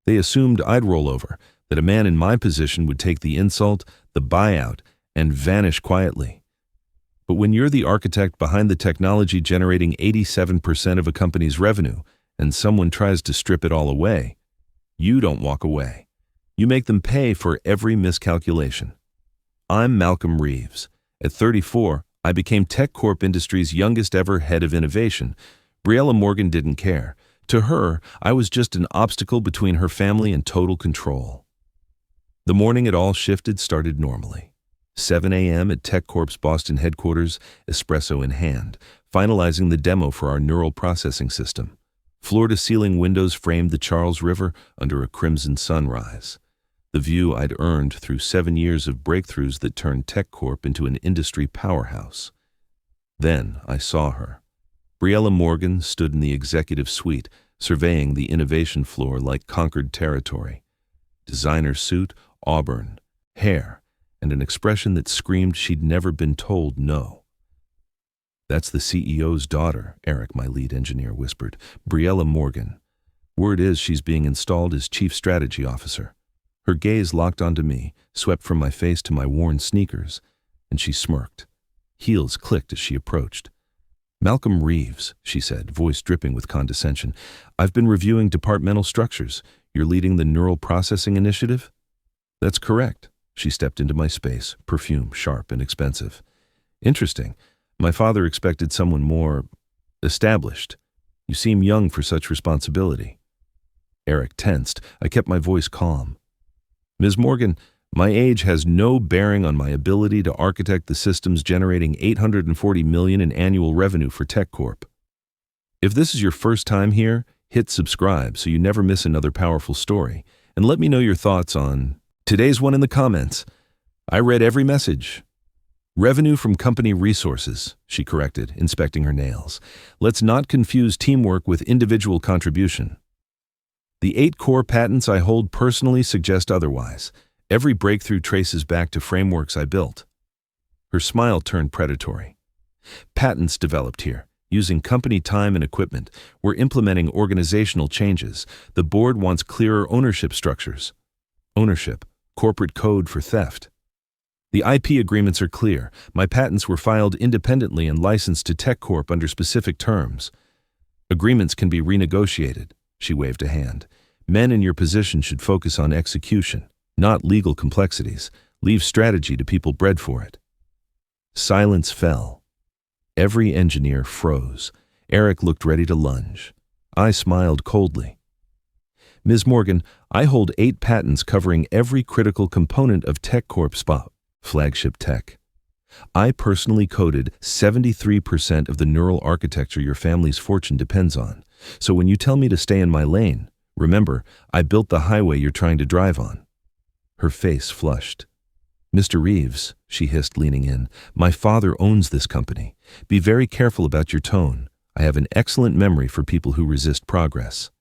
They assumed I'd roll over, that a man in my position would take the insult, the buyout, and vanish quietly. But when you're the architect behind the technology generating 87% of a company's revenue, and someone tries to strip it all away, you don't walk away. You make them pay for every miscalculation. I'm Malcolm Reeves. At 34, I became Tech Corp Industries' youngest ever head of innovation. Briella Morgan didn't care. To her, I was just an obstacle between her family and total control. The morning it all shifted started normally. 7 a.m. at Tech Corp's Boston headquarters, espresso in hand, finalizing the demo for our neural processing system. Floor-to-ceiling windows framed the Charles River under a crimson sunrise. The view I'd earned through 7 years of breakthroughs that turned Tech Corp into an industry powerhouse. Then I saw her. Briella Morgan stood in the executive suite, surveying the innovation floor like conquered territory. Designer suit, auburn, hair, and an expression that screamed she'd never been told no. "That's the CEO's daughter," Eric, my lead engineer, whispered. "Briella Morgan. Word is she's being installed as Chief Strategy Officer." Her gaze locked onto me, swept from my face to my worn sneakers, and she smirked. Heels clicked as she approached. "Malcolm Reeves," she said, voice dripping with condescension. "I've been reviewing departmental structures. You're leading the neural processing initiative?" "That's correct." She stepped into my space, perfume sharp and expensive. "Interesting. My father expected someone more established. You seem young for such responsibility." Eric tensed. I kept my voice calm. "Ms. Morgan, my age has no bearing on my ability to architect the systems generating $840 million in annual revenue for Tech Corp. If this is your first time here, hit subscribe so you never miss another powerful story, and let me know your thoughts on today's one in the comments. I read every message." "Revenue from company resources," she corrected, inspecting her nails. "Let's not confuse teamwork with individual contribution. The 8 core patents I hold personally suggest otherwise. Every breakthrough traces back to frameworks I built." Her smile turned predatory. "Patents developed here, using company time and equipment. We're implementing organizational changes. The board wants clearer ownership structures." "Ownership, corporate code for theft." "The IP agreements are clear. My patents were filed independently and licensed to Tech Corp under specific terms. Agreements can be renegotiated." She waved a hand. "Men in your position should focus on execution, not legal complexities. Leave strategy to people bred for it." Silence fell. Every engineer froze. Eric looked ready to lunge. I smiled coldly. "Ms. Morgan, I hold 8 patents covering every critical component of Tech Corp's flagship tech. I personally coded 73% of the neural architecture your family's fortune depends on. So when you tell me to stay in my lane, remember, I built the highway you're trying to drive on." Her face flushed. "Mr. Reeves," she hissed, leaning in, "my father owns this company. Be very careful about your tone. I have an excellent memory for people who resist progress."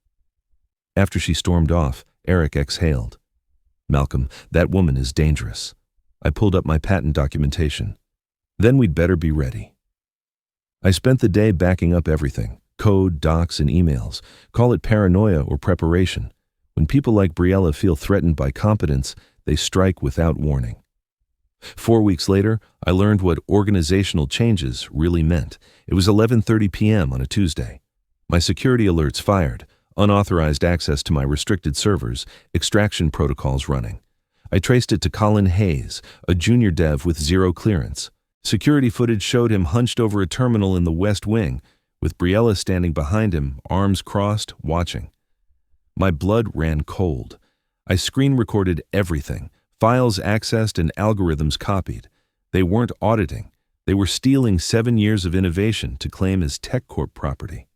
After she stormed off, Eric exhaled. "Malcolm, that woman is dangerous." I pulled up my patent documentation. "Then we'd better be ready." I spent the day backing up everything. Code, docs, and emails. Call it paranoia or preparation. When people like Briella feel threatened by competence, they strike without warning. 4 weeks later, I learned what organizational changes really meant. It was 11:30 p.m. on a Tuesday. My security alerts fired, unauthorized access to my restricted servers, extraction protocols running. I traced it to Colin Hayes, a junior dev with 0 clearance. Security footage showed him hunched over a terminal in the West Wing, with Briella standing behind him, arms crossed, watching. My blood ran cold. I screen-recorded everything, files accessed and algorithms copied. They weren't auditing. They were stealing 7 years of innovation to claim as Tech Corp property.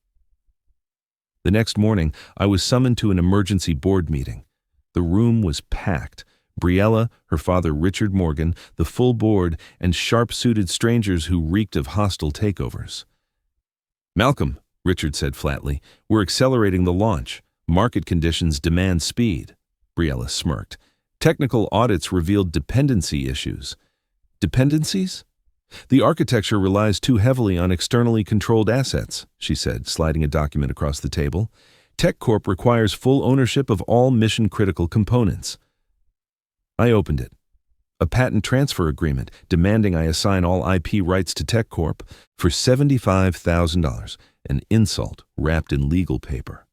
The next morning, I was summoned to an emergency board meeting. The room was packed. Briella, her father Richard Morgan, the full board, and sharp-suited strangers who reeked of hostile takeovers. "Malcolm," Richard said flatly, "we're accelerating the launch. Market conditions demand speed." Briella smirked. "Technical audits revealed dependency issues." "Dependencies?" "The architecture relies too heavily on externally controlled assets," she said, sliding a document across the table. Tech Corp requires full ownership of all mission-critical components. I opened it. A patent transfer agreement demanding I assign all IP rights to Tech Corp for $75,000, an insult wrapped in legal paper.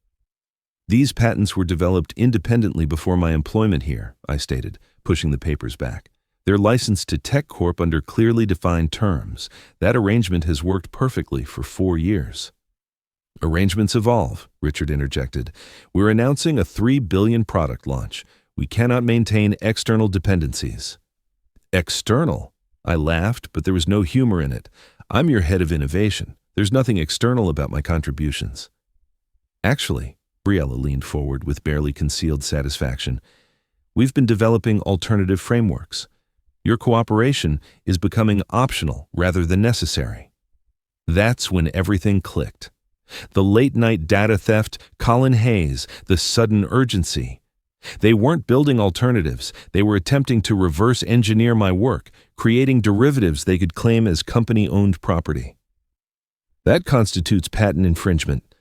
These patents were developed independently before my employment here, I stated, pushing the papers back. They're licensed to Tech Corp under clearly defined terms. That arrangement has worked perfectly for 4 years. Arrangements evolve, Richard interjected. We're announcing a $3 billion product launch. We cannot maintain external dependencies. External? I laughed, but there was no humor in it. I'm your head of innovation. There's nothing external about my contributions. Actually, Briella leaned forward with barely concealed satisfaction, we've been developing alternative frameworks. Your cooperation is becoming optional rather than necessary. That's when everything clicked. The late-night data theft, Colin Hayes, the sudden urgency. They weren't building alternatives. They were attempting to reverse engineer my work, creating derivatives they could claim as company-owned property. That constitutes patent infringement,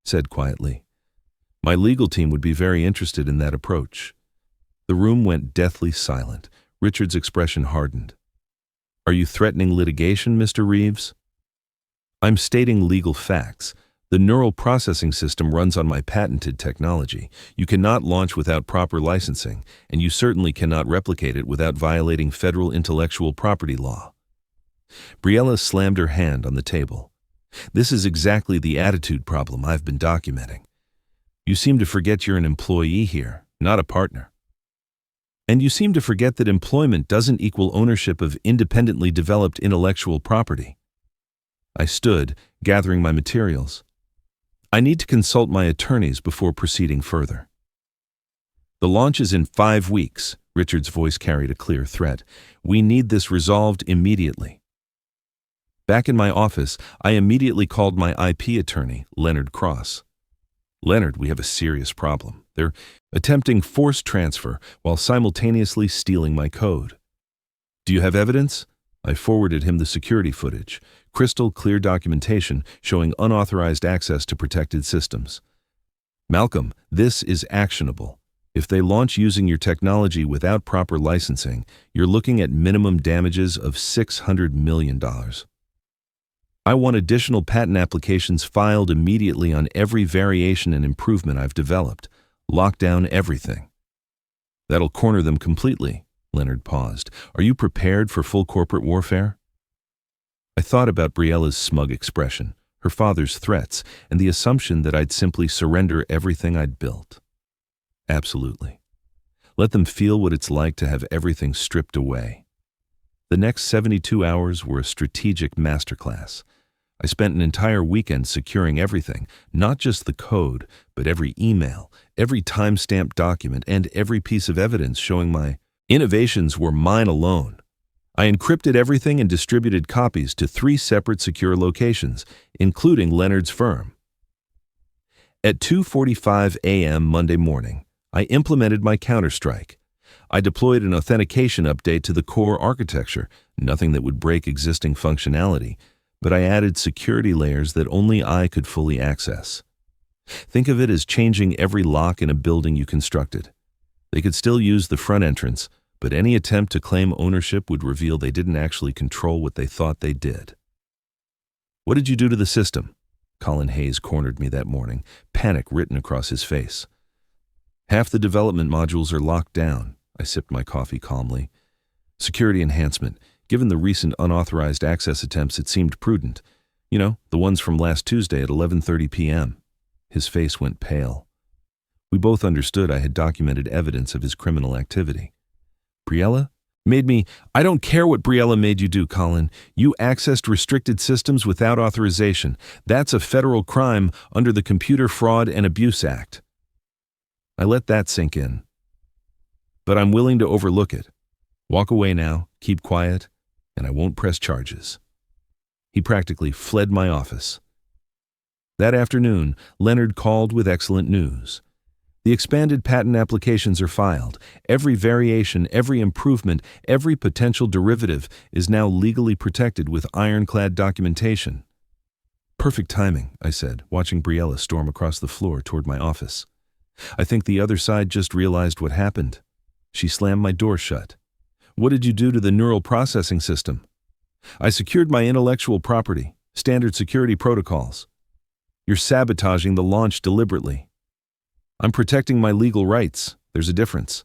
said quietly. My legal team would be very interested in that approach. The room went deathly silent. Richard's expression hardened. Are you threatening litigation, Mr. Reeves? I'm stating legal facts. The neural processing system runs on my patented technology. You cannot launch without proper licensing, and you certainly cannot replicate it without violating federal intellectual property law. Briella slammed her hand on the table. This is exactly the attitude problem I've been documenting. You seem to forget you're an employee here, not a partner. And you seem to forget that employment doesn't equal ownership of independently developed intellectual property. I stood, gathering my materials. I need to consult my attorneys before proceeding further. The launch is in 5 weeks, Richard's voice carried a clear threat. We need this resolved immediately. Back in my office, I immediately called my IP attorney, Leonard Cross. Leonard, we have a serious problem. They're attempting forced transfer while simultaneously stealing my code. Do you have evidence? I forwarded him the security footage, crystal clear documentation showing unauthorized access to protected systems. Malcolm, this is actionable. If they launch using your technology without proper licensing, you're looking at minimum damages of $600 million. I want additional patent applications filed immediately on every variation and improvement I've developed. Lock down everything. That'll corner them completely. Leonard paused. Are you prepared for full corporate warfare? I thought about Briella's smug expression, her father's threats, and the assumption that I'd simply surrender everything I'd built. Absolutely. Let them feel what it's like to have everything stripped away. The next 72 hours were a strategic masterclass. I spent an entire weekend securing everything, not just the code, but every email, every time-stamped document, and every piece of evidence showing my innovations were mine alone. I encrypted everything and distributed copies to 3 separate secure locations, including Leonard's firm. At 2:45 a.m. Monday morning, I implemented my counterstrike. I deployed an authentication update to the core architecture, nothing that would break existing functionality, but I added security layers that only I could fully access. Think of it as changing every lock in a building you constructed. They could still use the front entrance, but any attempt to claim ownership would reveal they didn't actually control what they thought they did. What did you do to the system? Colin Hayes cornered me that morning, panic written across his face. Half the development modules are locked down. I sipped my coffee calmly. Security enhancement. Given the recent unauthorized access attempts, it seemed prudent. You know, the ones from last Tuesday at 11:30 p.m. His face went pale. We both understood I had documented evidence of his criminal activity. Briella? I don't care what Briella made you do, Colin. You accessed restricted systems without authorization. That's a federal crime under the Computer Fraud and Abuse Act. I let that sink in. But I'm willing to overlook it. Walk away now, keep quiet, and I won't press charges. He practically fled my office. That afternoon, Leonard called with excellent news. The expanded patent applications are filed. Every variation, every improvement, every potential derivative is now legally protected with ironclad documentation. Perfect timing, I said, watching Briella storm across the floor toward my office. I think the other side just realized what happened. She slammed my door shut. What did you do to the neural processing system? I secured my intellectual property, standard security protocols. You're sabotaging the launch deliberately. I'm protecting my legal rights. There's a difference.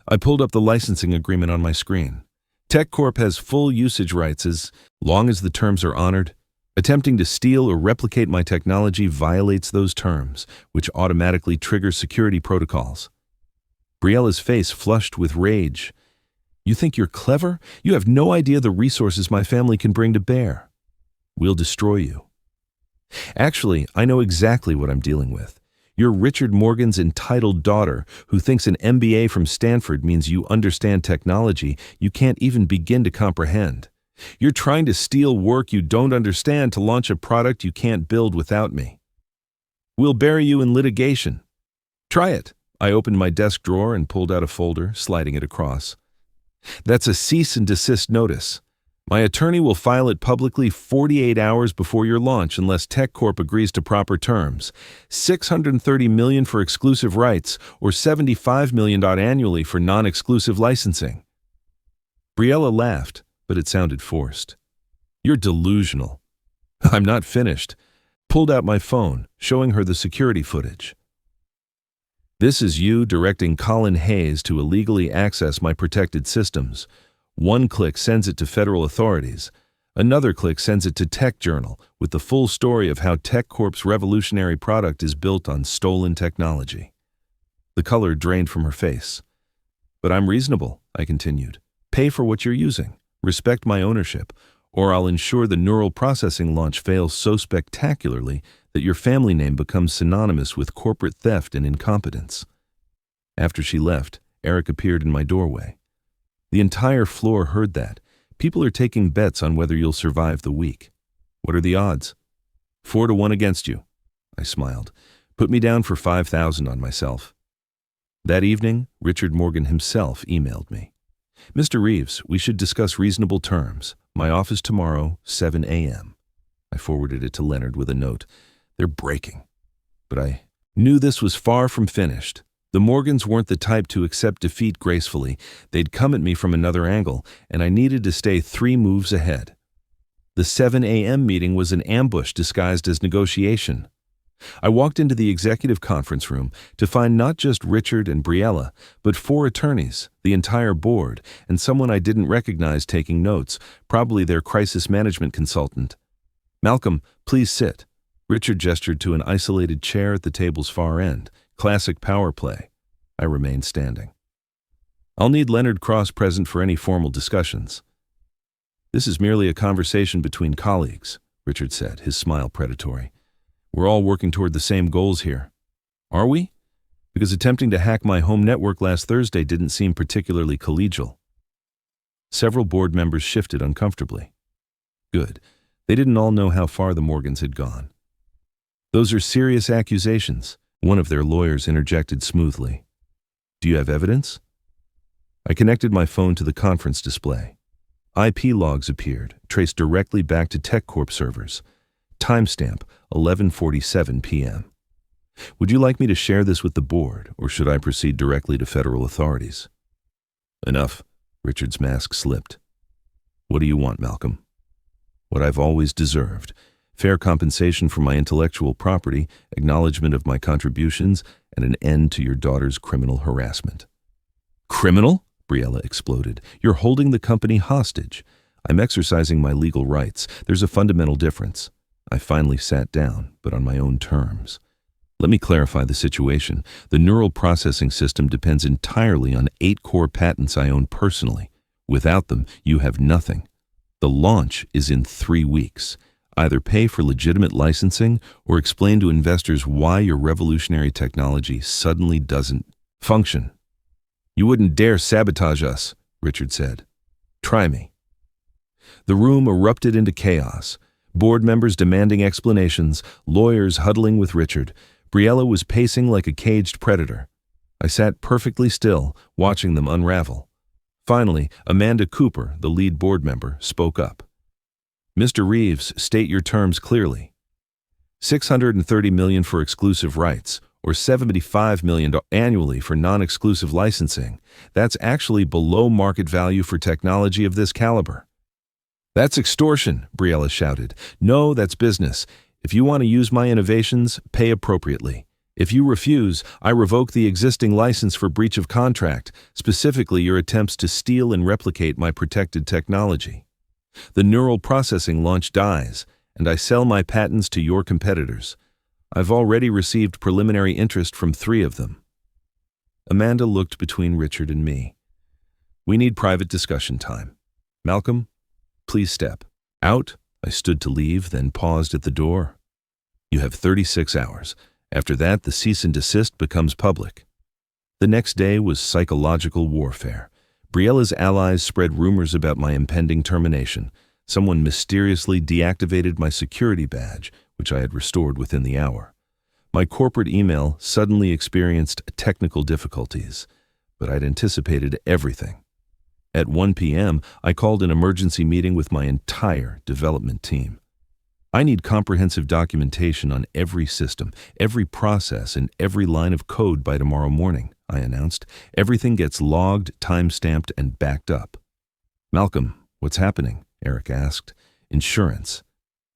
I pulled up the licensing agreement on my screen. Tech Corp has full usage rights as long as the terms are honored. Attempting to steal or replicate my technology violates those terms, which automatically triggers security protocols. Briella's face flushed with rage. You think you're clever? You have no idea the resources my family can bring to bear. We'll destroy you. Actually, I know exactly what I'm dealing with. You're Richard Morgan's entitled daughter who thinks an MBA from Stanford means you understand technology you can't even begin to comprehend. You're trying to steal work you don't understand to launch a product you can't build without me. We'll bury you in litigation. Try it. I opened my desk drawer and pulled out a folder, sliding it across. That's a cease and desist notice. My attorney will file it publicly 48 hours before your launch unless Tech Corp agrees to proper terms. $630 million for exclusive rights or $75 million annually for non-exclusive licensing. Briella laughed, but it sounded forced. You're delusional. I'm not finished. Pulled out my phone, showing her the security footage. This is you directing Colin Hayes to illegally access my protected systems. One click sends it to federal authorities. Another click sends it to TechJournal with the full story of how Tech Corp's revolutionary product is built on stolen technology. The color drained from her face. But I'm reasonable, I continued. Pay for what you're using. Respect my ownership, or I'll ensure the neural processing launch fails so spectacularly that your family name becomes synonymous with corporate theft and incompetence. After she left, Eric appeared in my doorway. The entire floor heard that. People are taking bets on whether you'll survive the week. What are the odds? 4-1 against you. I smiled. Put me down for 5,000 on myself. That evening, Richard Morgan himself emailed me. Mr. Reeves, we should discuss reasonable terms. My office tomorrow, 7 a.m. I forwarded it to Leonard with a note. They're breaking. But I knew this was far from finished. The Morgans weren't the type to accept defeat gracefully. They'd come at me from another angle, and I needed to stay 3 moves ahead. The 7 a.m. meeting was an ambush disguised as negotiation. I walked into the executive conference room to find not just Richard and Briella, but 4 attorneys, the entire board, and someone I didn't recognize taking notes, probably their crisis management consultant. Malcolm, please sit. Richard gestured to an isolated chair at the table's far end. Classic power play. I remained standing. I'll need Leonard Cross present for any formal discussions. This is merely a conversation between colleagues, Richard said, his smile predatory. We're all working toward the same goals here. Are we? Because attempting to hack my home network last Thursday didn't seem particularly collegial. Several board members shifted uncomfortably. Good. They didn't all know how far the Morgans had gone. Those are serious accusations, one of their lawyers interjected smoothly. Do you have evidence? I connected my phone to the conference display. IP logs appeared, traced directly back to Tech Corp servers. Timestamp, 11:47 p.m. Would you like me to share this with the board, or should I proceed directly to federal authorities? Enough. Richard's mask slipped. What do you want, Malcolm? What I've always deserved. Fair compensation for my intellectual property, acknowledgement of my contributions, and an end to your daughter's criminal harassment. Criminal? Briella exploded. You're holding the company hostage. I'm exercising my legal rights. There's a fundamental difference. I finally sat down, but on my own terms. Let me clarify the situation. The neural processing system depends entirely on 8 core patents I own personally. Without them, you have nothing. The launch is in 3 weeks. Either pay for legitimate licensing or explain to investors why your revolutionary technology suddenly doesn't function. You wouldn't dare sabotage us, Richard said. Try me. The room erupted into chaos. Board members demanding explanations, lawyers huddling with Richard. Briella was pacing like a caged predator. I sat perfectly still, watching them unravel. Finally, Amanda Cooper, the lead board member, spoke up. Mr. Reeves, state your terms clearly. $630 million for exclusive rights, or $75 million annually for non-exclusive licensing. That's actually below market value for technology of this caliber. That's extortion, Briella shouted. No, that's business. If you want to use my innovations, pay appropriately. If you refuse, I revoke the existing license for breach of contract, specifically your attempts to steal and replicate my protected technology. The neural processing launch dies, and I sell my patents to your competitors. I've already received preliminary interest from 3 of them. Amanda looked between Richard and me. We need private discussion time. Malcolm, please step. Out, I stood to leave, then paused at the door. You have 36 hours. After that, the cease and desist becomes public. The next day was psychological warfare. Briella's allies spread rumors about my impending termination. Someone mysteriously deactivated my security badge, which I had restored within the hour. My corporate email suddenly experienced technical difficulties, but I'd anticipated everything. At 1 p.m., I called an emergency meeting with my entire development team. I need comprehensive documentation on every system, every process, and every line of code by tomorrow morning, I announced. Everything gets logged, time-stamped, and backed up. Malcolm, what's happening? Eric asked. Insurance.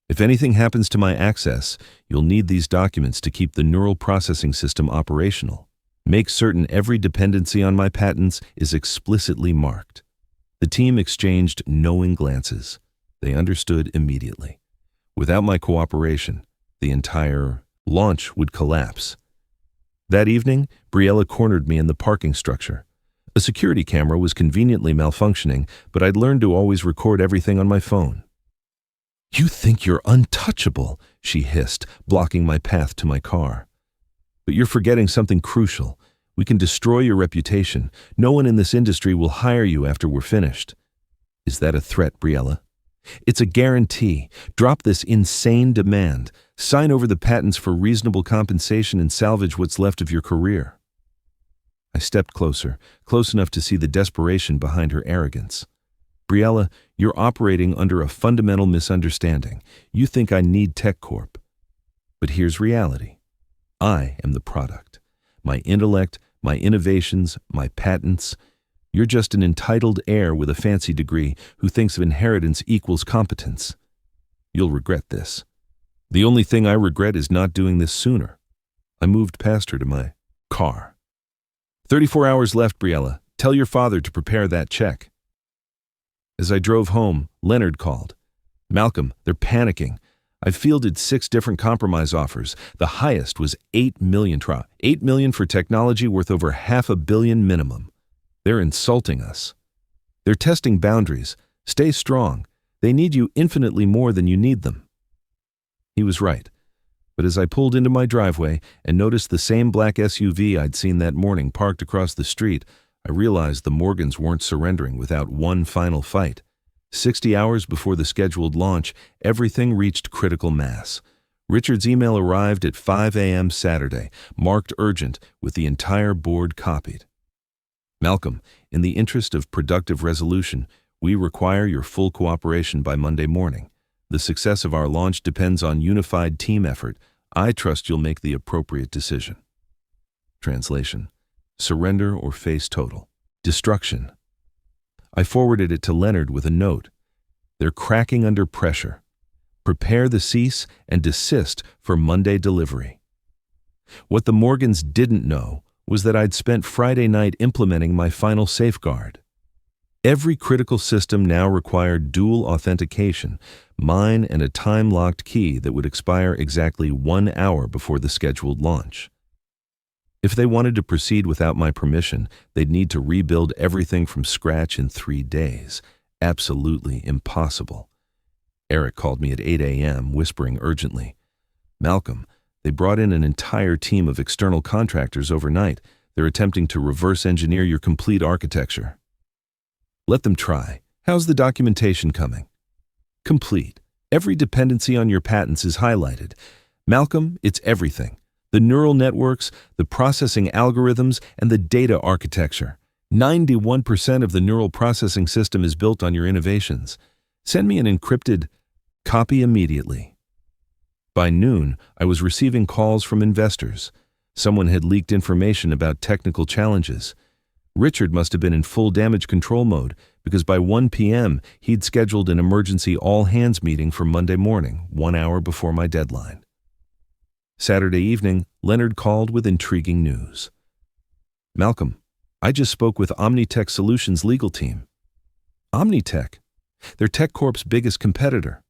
If anything happens to my access, you'll need these documents to keep the neural processing system operational. Make certain every dependency on my patents is explicitly marked. The team exchanged knowing glances. They understood immediately. Without my cooperation, the entire launch would collapse. That evening, Briella cornered me in the parking structure. A security camera was conveniently malfunctioning, but I'd learned to always record everything on my phone. You think you're untouchable, she hissed, blocking my path to my car. But you're forgetting something crucial. We can destroy your reputation. No one in this industry will hire you after we're finished. Is that a threat, Briella? It's a guarantee. Drop this insane demand. Sign over the patents for reasonable compensation and salvage what's left of your career. I stepped closer, close enough to see the desperation behind her arrogance. Briella, you're operating under a fundamental misunderstanding. You think I need Tech Corp. But here's reality. I am the product. My intellect, my innovations, my patents. You're just an entitled heir with a fancy degree who thinks of inheritance equals competence. You'll regret this. The only thing I regret is not doing this sooner. I moved past her to my car. 34 hours left, Briella. Tell your father to prepare that check. As I drove home, Leonard called. Malcolm, they're panicking. I've fielded 6 different compromise offers. The highest was $8 million. $8 million for technology worth over $500 million minimum. They're insulting us. They're testing boundaries. Stay strong. They need you infinitely more than you need them. He was right. But as I pulled into my driveway and noticed the same black SUV I'd seen that morning parked across the street, I realized the Morgans weren't surrendering without one final fight. 60 hours before the scheduled launch, everything reached critical mass. Richard's email arrived at 5 a.m. Saturday, marked urgent, with the entire board copied. Malcolm, in the interest of productive resolution, we require your full cooperation by Monday morning. The success of our launch depends on unified team effort. I trust you'll make the appropriate decision. Translation: surrender or face total destruction. I forwarded it to Leonard with a note. They're cracking under pressure. Prepare the cease and desist for Monday delivery. What the Morgans didn't know was that I'd spent Friday night implementing my final safeguard. Every critical system now required dual authentication, mine and a time-locked key that would expire exactly 1 hour before the scheduled launch. If they wanted to proceed without my permission, they'd need to rebuild everything from scratch in 3 days. Absolutely impossible. Eric called me at 8 a.m., whispering urgently, Malcolm, they brought in an entire team of external contractors overnight. They're attempting to reverse engineer your complete architecture. Let them try. How's the documentation coming? Complete. Every dependency on your patents is highlighted. Malcolm, it's everything. The neural networks, the processing algorithms, and the data architecture. 91% of the neural processing system is built on your innovations. Send me an encrypted copy immediately. By noon, I was receiving calls from investors. Someone had leaked information about technical challenges. Richard must have been in full damage control mode because by 1 p.m. he'd scheduled an emergency all-hands meeting for Monday morning, 1 hour before my deadline. Saturday evening, Leonard called with intriguing news. "Malcolm, I just spoke with Omnitech Solutions' legal team." Omnitech? They're TechCorp's biggest competitor.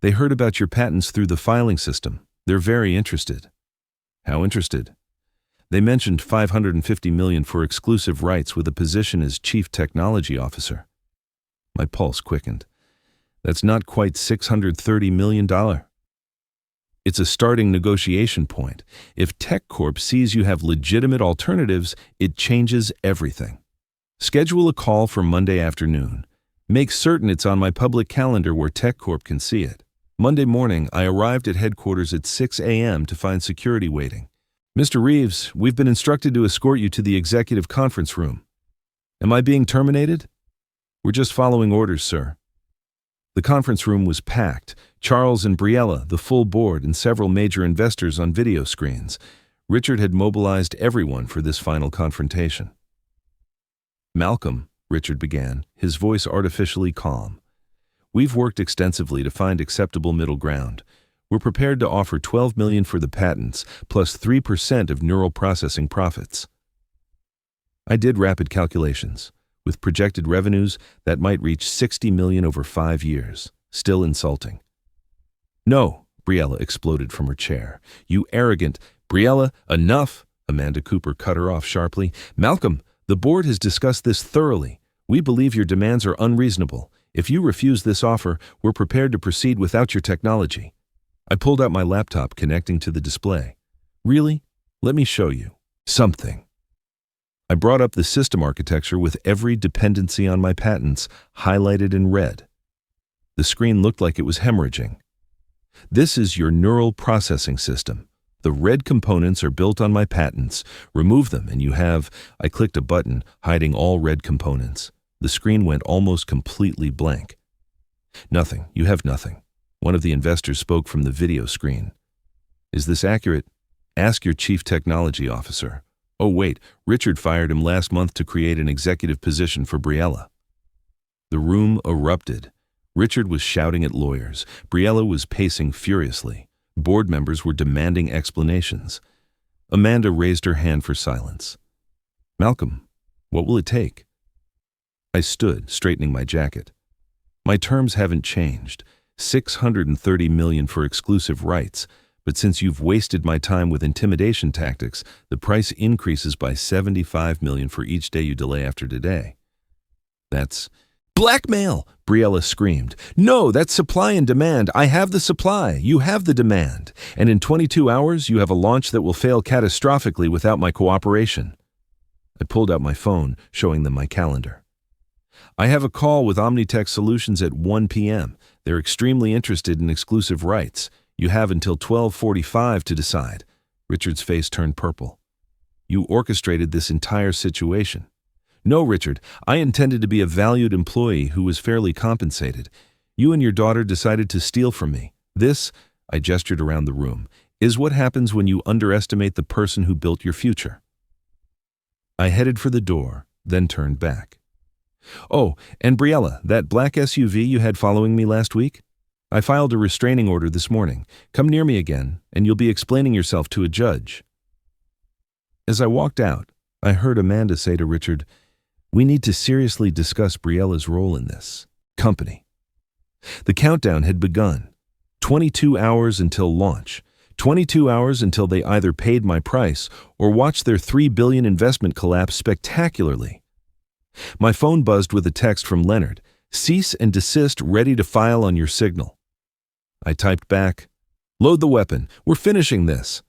They heard about your patents through the filing system. They're very interested. How interested? They mentioned $550 million for exclusive rights with a position as Chief Technology Officer. My pulse quickened. That's not quite $630 million. It's a starting negotiation point. If TechCorp sees you have legitimate alternatives, it changes everything. Schedule a call for Monday afternoon. Make certain it's on my public calendar where TechCorp can see it. Monday morning, I arrived at headquarters at 6 a.m. to find security waiting. "Mr. Reeves, we've been instructed to escort you to the executive conference room." "Am I being terminated?" "We're just following orders, sir." The conference room was packed. Charles and Briella, the full board, and several major investors on video screens. Richard had mobilized everyone for this final confrontation. "Malcolm," Richard began, his voice artificially calm. "We've worked extensively to find acceptable middle ground. We're prepared to offer $12 million for the patents, plus 3% of neural processing profits." I did rapid calculations. With projected revenues, that might reach $60 million over 5 years. Still insulting. "No," Briella exploded from her chair. "You arrogant—" "Briella, enough!" Amanda Cooper cut her off sharply. "Malcolm, the board has discussed this thoroughly. We believe your demands are unreasonable. If you refuse this offer, we're prepared to proceed without your technology." I pulled out my laptop connecting to the display. "Really? Let me show you something." I brought up the system architecture with every dependency on my patents highlighted in red. The screen looked like it was hemorrhaging. "This is your neural processing system. The red components are built on my patents. Remove them and you have—" I clicked a button hiding all red components. The screen went almost completely blank. "Nothing. You have nothing." One of the investors spoke from the video screen. "Is this accurate? Ask your Chief Technology Officer." "Oh wait, Richard fired him last month to create an executive position for Briella." The room erupted. Richard was shouting at lawyers. Briella was pacing furiously. Board members were demanding explanations. Amanda raised her hand for silence. "Malcolm, what will it take?" I stood, straightening my jacket. "My terms haven't changed. $630 million for exclusive rights. But since you've wasted my time with intimidation tactics, the price increases by $75 million for each day you delay after today." "That's blackmail!" Briella screamed. "No, that's supply and demand. I have the supply. You have the demand. And in 22 hours, you have a launch that will fail catastrophically without my cooperation." I pulled out my phone, showing them my calendar. "I have a call with Omnitech Solutions at 1 p.m. They're extremely interested in exclusive rights. You have until 12:45 to decide." Richard's face turned purple. "You orchestrated this entire situation." "No, Richard, I intended to be a valued employee who was fairly compensated. You and your daughter decided to steal from me. This," I gestured around the room, "is what happens when you underestimate the person who built your future." I headed for the door, then turned back. "Oh, and Briella, that black SUV you had following me last week? I filed a restraining order this morning. Come near me again, and you'll be explaining yourself to a judge." As I walked out, I heard Amanda say to Richard, "We need to seriously discuss Briella's role in this company." The countdown had begun. 22 hours until launch. 22 hours until they either paid my price or watched their $3 billion investment collapse spectacularly. My phone buzzed with a text from Leonard. "Cease and desist, ready to file on your signal." I typed back, "Load the weapon. We're finishing this."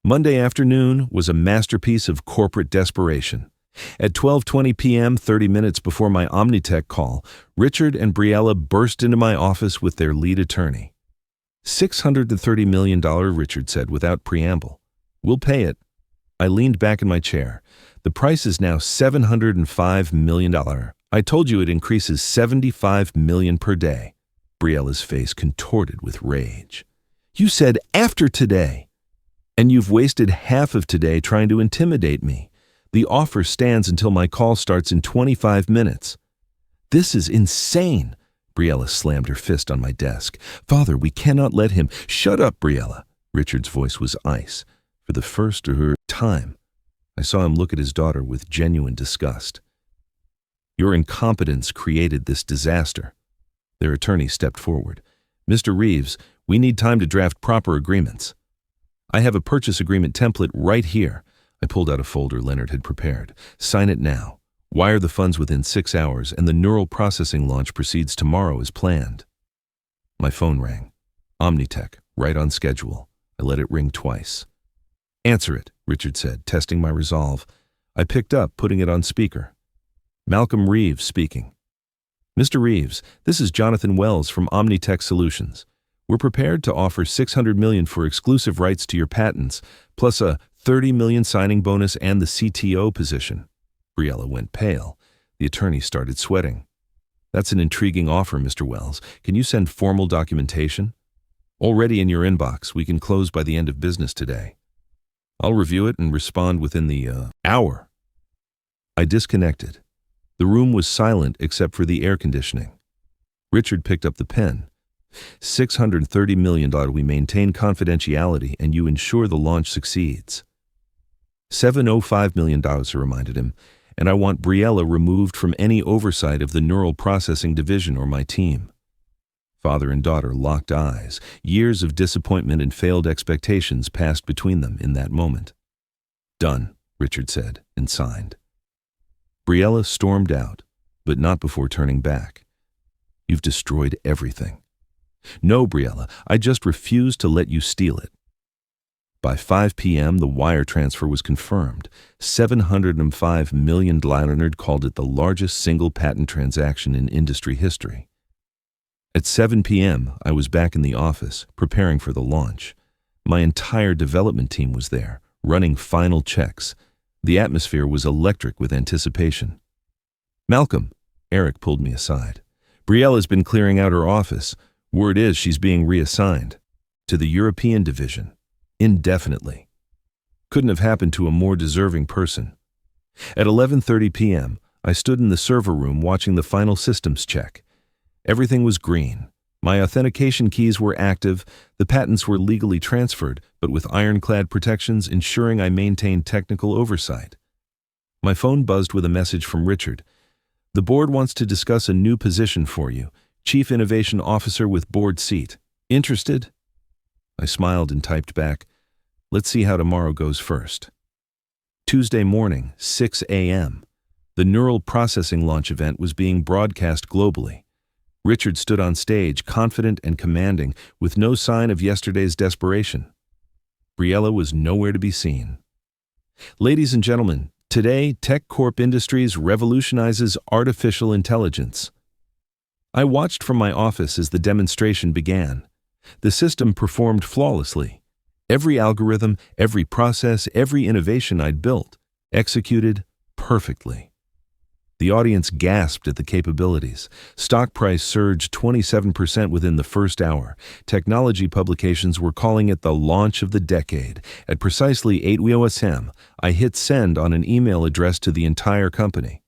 Monday afternoon was a masterpiece of corporate desperation. At 12:20 p.m., 30 minutes before my Omnitech call, Richard and Briella burst into my office with their lead attorney. $630 million, Richard said without preamble. "We'll pay it." I leaned back in my chair. "The price is now $705 million. I told you it increases $75 million per day." Briella's face contorted with rage. You said after today. And you've wasted half of today trying to intimidate me. The offer stands until my call starts in 25 minutes. This is insane. Briella slammed her fist on my desk. Father, we cannot let him. Shut up, Briella. Richard's voice was ice. For the first time, I saw him look at his daughter with genuine disgust. Your incompetence created this disaster. Their attorney stepped forward. Mr. Reeves, we need time to draft proper agreements. I have a purchase agreement template right here. I pulled out a folder Leonard had prepared. Sign it now. Wire the funds within 6 hours, and the neural processing launch proceeds tomorrow as planned. My phone rang. Omnitech, right on schedule. I let it ring twice. Answer it, Richard said, testing my resolve. I picked up, putting it on speaker. Malcolm Reeves speaking. Mr. Reeves, this is Jonathan Wells from Omnitech Solutions. We're prepared to offer $600 million for exclusive rights to your patents, plus a $30 million signing bonus and the CTO position. Briella went pale. The attorney started sweating. That's an intriguing offer, Mr. Wells. Can you send formal documentation? Already in your inbox. We can close by the end of business today. I'll review it and respond within the hour. I disconnected. The room was silent except for the air conditioning. Richard picked up the pen. $630 million. We maintain confidentiality and you ensure the launch succeeds. $705 million, I reminded him, and I want Briella removed from any oversight of the neural processing division or my team. Father and daughter locked eyes. Years of disappointment and failed expectations passed between them in that moment. Done, Richard said and signed. Briella stormed out, but not before turning back. You've destroyed everything. No, Briella, I just refuse to let you steal it. By 5 p.m., the wire transfer was confirmed. $705 million. Leonard called it the largest single patent transaction in industry history. At 7 p.m., I was back in the office, preparing for the launch. My entire development team was there, running final checks. The atmosphere was electric with anticipation. Malcolm, Eric pulled me aside. Briella's been clearing out her office. Word is she's being reassigned to the European division, indefinitely. Couldn't have happened to a more deserving person. At 11:30 p.m., I stood in the server room watching the final systems check. Everything was green. My authentication keys were active, the patents were legally transferred, but with ironclad protections ensuring I maintained technical oversight. My phone buzzed with a message from Richard. The board wants to discuss a new position for you. Chief Innovation Officer with board seat. Interested? I smiled and typed back, let's see how tomorrow goes first. Tuesday morning, 6 a.m. The neural processing launch event was being broadcast globally. Richard stood on stage, confident and commanding, with no sign of yesterday's desperation. Briella was nowhere to be seen. Ladies and gentlemen, today, Corp Industries revolutionizes artificial intelligence. I watched from my office as the demonstration began. The system performed flawlessly. Every algorithm, every process, every innovation I'd built, executed perfectly. The audience gasped at the capabilities. Stock price surged 27% within the first hour. Technology publications were calling it the launch of the decade. At precisely 8 p.m., I hit send on an email addressed to the entire company.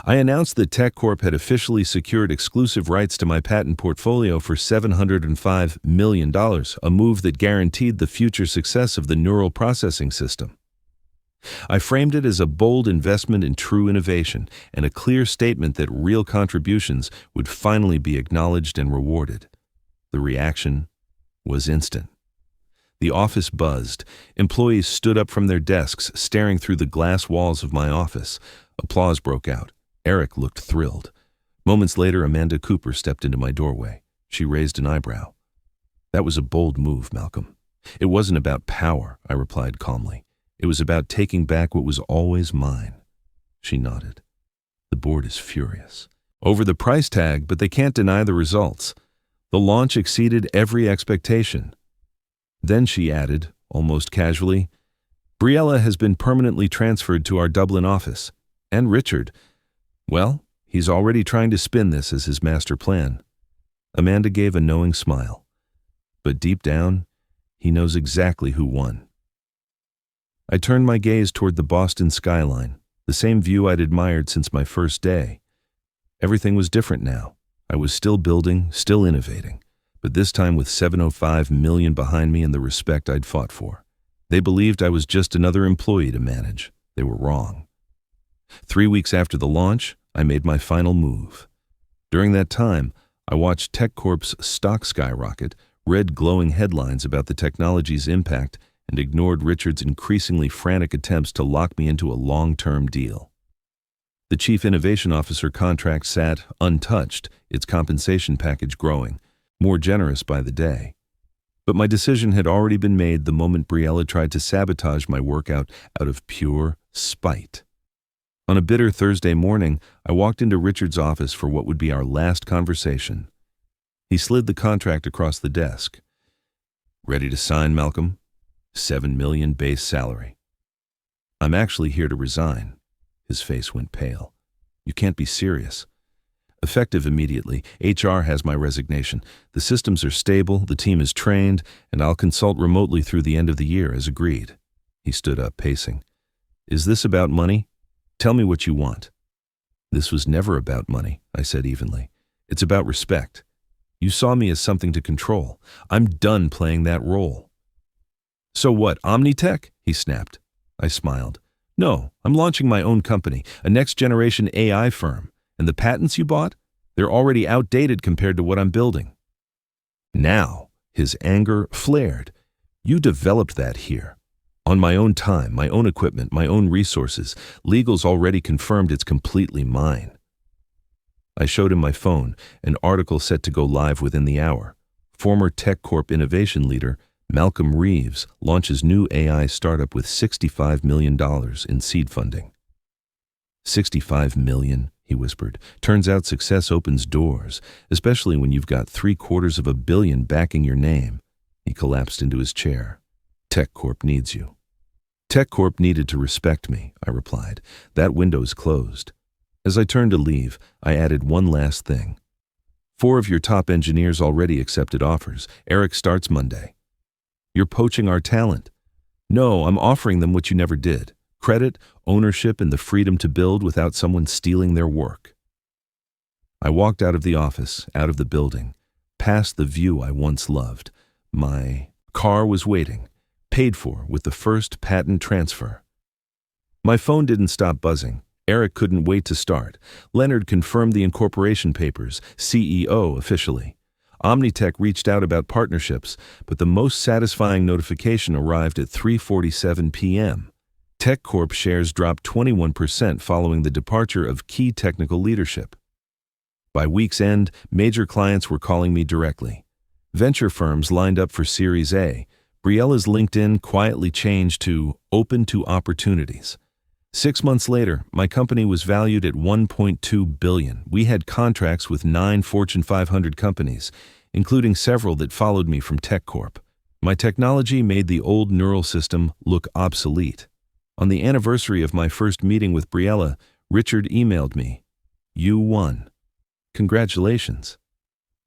I announced that Corp had officially secured exclusive rights to my patent portfolio for $705 million, a move that guaranteed the future success of the neural processing system. I framed it as a bold investment in true innovation and a clear statement that real contributions would finally be acknowledged and rewarded. The reaction was instant. The office buzzed. Employees stood up from their desks, staring through the glass walls of my office. Applause broke out. Eric looked thrilled. Moments later, Amanda Cooper stepped into my doorway. She raised an eyebrow. That was a bold move, Malcolm. It wasn't about power, I replied calmly. It was about taking back what was always mine. She nodded. The board is furious. Over the price tag, but they can't deny the results. The launch exceeded every expectation. Then she added, almost casually, Briella has been permanently transferred to our Dublin office. And Richard, well, he's already trying to spin this as his master plan. Amanda gave a knowing smile. But deep down, he knows exactly who won. I turned my gaze toward the Boston skyline, the same view I'd admired since my first day. Everything was different now. I was still building, still innovating, but this time with $705 million behind me and the respect I'd fought for. They believed I was just another employee to manage. They were wrong. 3 weeks after the launch, I made my final move. During that time, I watched Tech Corp's stock skyrocket, read glowing headlines about the technology's impact, and ignored Richard's increasingly frantic attempts to lock me into a long-term deal. The Chief Innovation Officer contract sat untouched, its compensation package growing, more generous by the day. But my decision had already been made the moment Briella tried to sabotage my workout out of pure spite. On a bitter Thursday morning, I walked into Richard's office for what would be our last conversation. He slid the contract across the desk. "Ready to sign, Malcolm? $7 million base salary." "I'm actually here to resign." His face went pale. "You can't be serious." "Effective immediately. HR has my resignation. The systems are stable, the team is trained, and I'll consult remotely through the end of the year as agreed." He stood up, pacing. "Is this about money? Tell me what you want." "This was never about money," I said evenly. "It's about respect. You saw me as something to control. I'm done playing that role." "So what, Omnitech?" he snapped. I smiled. "No, I'm launching my own company, a next-generation AI firm. And the patents you bought? They're already outdated compared to what I'm building." Now, his anger flared. "You developed that here. On my own time, my own equipment, my own resources. Legal's already confirmed it's completely mine." I showed him my phone, an article set to go live within the hour. Former Tech Corp innovation leader Malcolm Reeves launches new AI startup with $65 million in seed funding. $65 million, he whispered. "Turns out success opens doors, especially when you've got $750 million backing your name." He collapsed into his chair. "Tech Corp needs you." "Tech Corp needed to respect me," I replied. "That window's closed." As I turned to leave, I added one last thing. 4 of your top engineers already accepted offers. Eric starts Monday." "You're poaching our talent." "No, I'm offering them what you never did. Credit, ownership, and the freedom to build without someone stealing their work." I walked out of the office, out of the building, past the view I once loved. My car was waiting, paid for with the first patent transfer. My phone didn't stop buzzing. Eric couldn't wait to start. Leonard confirmed the incorporation papers, CEO officially. Omnitech reached out about partnerships, but the most satisfying notification arrived at 3:47 p.m. Tech Corp shares dropped 21% following the departure of key technical leadership. By week's end, major clients were calling me directly. Venture firms lined up for Series A. Briella's LinkedIn quietly changed to "Open to Opportunities." 6 months later, my company was valued at $1.2 billion. We had contracts with 9 Fortune 500 companies, including several that followed me from Tech Corp. My technology made the old neural system look obsolete. On the anniversary of my first meeting with Briella, Richard emailed me, "You won. Congratulations."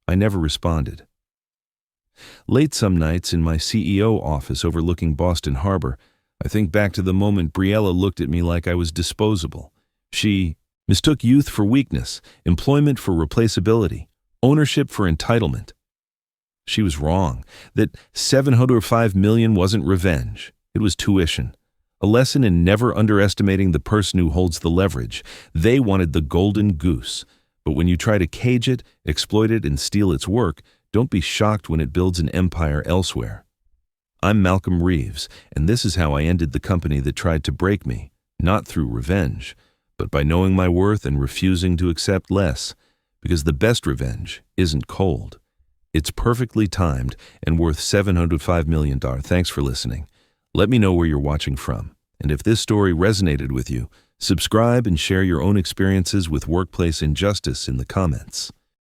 I never responded. Late some nights in my CEO office overlooking Boston Harbor, I think back to the moment Briella looked at me like I was disposable. She mistook youth for weakness, employment for replaceability, ownership for entitlement. She was wrong. That $705 million wasn't revenge. It was tuition. A lesson in never underestimating the person who holds the leverage. They wanted the golden goose. But when you try to cage it, exploit it, and steal its work, don't be shocked when it builds an empire elsewhere. I'm Malcolm Reeves, and this is how I ended the company that tried to break me, not through revenge, but by knowing my worth and refusing to accept less, because the best revenge isn't cold. It's perfectly timed and worth $705 million. Thanks for listening. Let me know where you're watching from, and if this story resonated with you, subscribe and share your own experiences with workplace injustice in the comments.